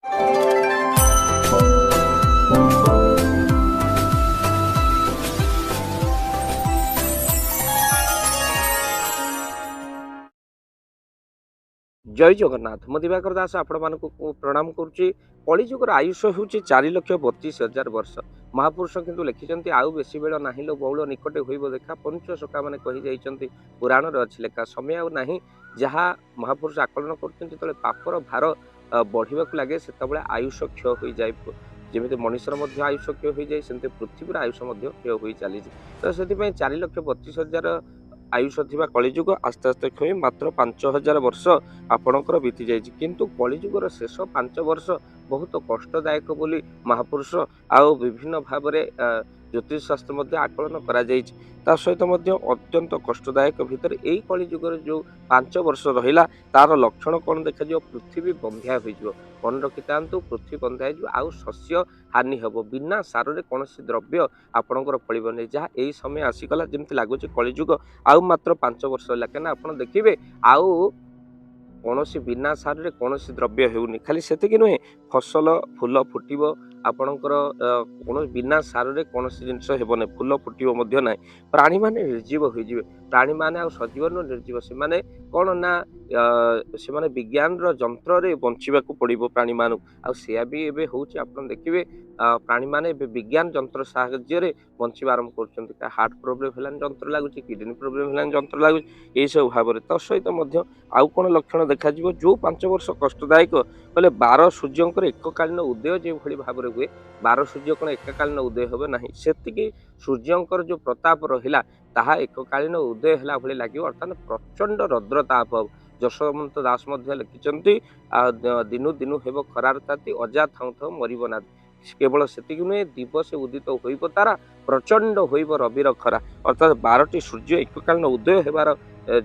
जय जगन्नाथ मु दिवाकर दास आपण मानक प्रणाम करुच्ची कलिजुगर आयुष हूँ 4,32,000 वर्ष। महापुरुष किंतु लिखिं आउ बेसी बेल ना लो बौल निकटे हो देखा पंच सखा मैंने कही जाइए पुराण अच्छी लेखा समय आउ ना जहाँ महापुरुष आकलन कर पापर भार बढ़ा लगे से आयुष क्षय हो जाए जमी मनुष्यर आयुष क्षय हो जाए सेमती पृथ्वी आयुष क्षय हो चली तो से 4,32,000 आयुष थी कलिजुग आस्ते आस्ते क्षय मात्र 5,000 वर्ष आपणकर बीती जाइए किंतु कलिजुगर शेष 5 वर्ष बहुत कष्टदायक बोली महापुरुष आउ विभिन्न भाव में ज्योतिष शास्त्र आकलन करा ता सहित अत्यंत कष्टदायक भितर यही कलिजुगर जो 5 वर्ष रहा तार लक्षण कौन देखा पृथ्वी बंध्या हो मन रखी था पृथ्वी बंध्या हो आउ शस्य हानि हम बिना सार रे कौन द्रव्य आपणकर फल जहाँ यही समय आसीगला जमी लगुच कलिजुग आउ मात्र 5 वर्ष है कहीं आप देखिए आउ कौन बिना सार रे कौन द्रव्य होनी खाली से नुहे फसल फूल फुटब आपणकर कौन बिना सार रे कौन जिनस हेबन फूल फुटब ना प्राणी माने निर्जीव हो प्राणी माने सजीवन निर्जीव से माने कौन ना से माने विज्ञान जंत्र रे बंचिबा को पड़िबो प्राणी मानु आ सेया भी एबे होउची आपण देखिबे प्राणी माने विज्ञान जंत्र साहाय्य रे बंचिबा आरंभ करछन्ती का हार्ट प्रॉब्लम हेलान जंत्र लागुची किडनी प्रॉब्लम हेलान जंत्र लागुची ए सब भाव रे तो सहित मध्य आउ कोन लक्षण देखा जिवो जो 5 वर्ष कष्टदायक बोले 12 सूर्यंकर एककालीन उदय जे भली भाव रे हुए 12 सूर्य कोन एककालीन उदय होबे नाही सेतिकी सूर्यंकर जो प्रताप रहिला ताहा एककालीन उदय हला भली लागियो अर्थात प्रचंड रौद्र ताप यशवंत दास लिखिं दिनु दिनु हेब खरार ताती अजा थाऊ थाऊ मरिब ना केवल से नुहे दिवस उदित हो तारा प्रचंड हो रविर खरा अर्थात 12टी सूर्य एककालीन उदय होबार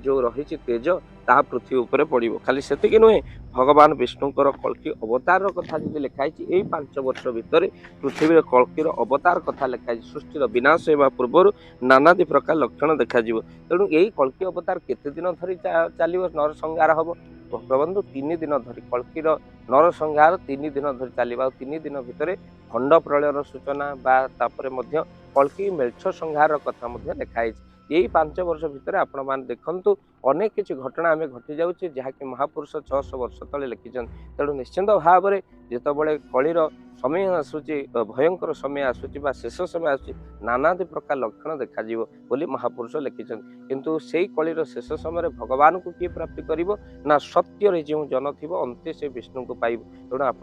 जो रही तेज ता पृथ्वी उपर पड़ो खाली से नुहे भगवान विष्णुकर कल्कि अवतार कथा जी लिखाई यही 5 वर्ष भितर पृथ्वी कल्किर अवतार कथा लिखाई सृष्टिर विनाश होगा पूर्व नानादि प्रकार लक्षण देखा तेणु यही कल्कि अवतार केते दिन धरी चलो नर संहार हम बंधु 3 दिन धरी कल्किर नर संहार 3 दिन धरी चलो 3 दिन भितर खंड प्रलयर सूचना कल्कि मेल्छ संहार कथा लिखाई यही 5 वर्ष भितर आपण मान देखंतु अनेक किसी घटना आम घटी जाऊे जहाँकि महापुरुष 600 वर्ष तले लिखिं तेणु निश्चिंत भाव में जितेबाला कलिर समय आसूची भयंकर समय आसूची शेष समय आसूची नानादि प्रकार लक्षण देखा बोली महापुरुष लिखिं किंतु से कलिर शेष समय भगवान को किए प्राप्ति करिवो ना सत्य जो जन थी अंते से विष्णु को पाइब तेणु आप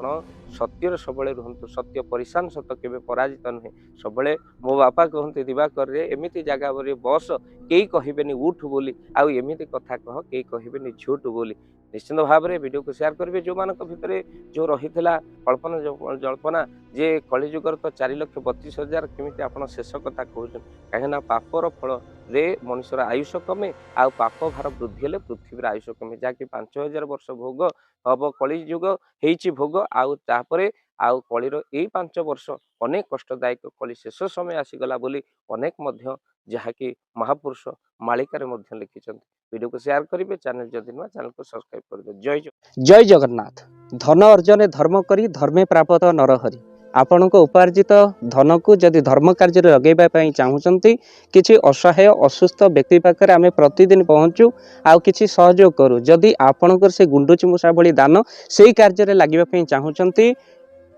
सत्य सब रुहतु सत्य परिशान सत के पराजित नुहे सब मो बापा कहते दिवाकर एमती जगह बस कई कहबेनि उठ बोली आउ एमती कथा कह कई कहबेनि झूठ बोली निश्चिंत भाव में वीडियो को शेयर करेंगे जो मान भितर जो रही कल्पना जल्पना जे कलिजुगर तो 4,32,000 केमी आप शेष कथा कहते कहीं पापर फल रे मनुष्यर आयुष कमे आ पाप भार वृद्धि हेले पृथ्वी आयुष कमे जहाँकि 5,000 वर्ष भोग हम कलिजुग होती भोग आउे आउ कलिर यही 5 वर्ष अनेक कष्टदायक कली शेष समय आसीगला बोली अनेक जहाँकि महापुरुष मालिकार लिखिं वीडियो को शेयर करेंगे चैनल जदि नुआ चैनल को सब्सक्राइब करेंगे जय जगन्नाथ। धन अर्जन धर्म करी धर्मे प्राप्त नरहरि आपण उपार्जित धन को जदि धर्म कार्य लगेगा चाहूँगी किसी असहाय असुस्थ व्यक्ति पाखे आम प्रतिदिन पहुँचू आउ किसी सहयोग करूँ जदि आपणकर से गुंडुची मूषा भली दान से कार्य लगे चाहूँगी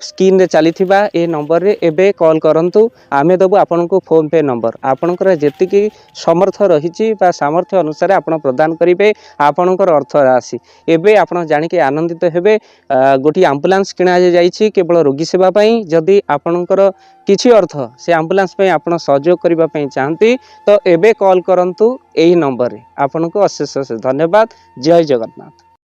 स्क्रीन रे चली ए नंबर रे एबे कॉल करंतु आमे दबु आपन को फोन पे नंबर आपनकर जेतिकी समर्थ रही सामर्थ्य अनुसार आपण प्रदान करिवे आपनकर अर्थ राशि एबे आपण जानि के आनंदित हेबे गोटी एम्बुलेंस किना जाइछि केवल रोगी सेवा पई जदि आपनकर किछि अर्थ से एम्बुलेंस पई आपण सहयोग करिबा पई चाहंती तो एबे कॉल करंतु एही नंबर रे आपन को अशेष धन्यवाद। जय जगन्नाथ।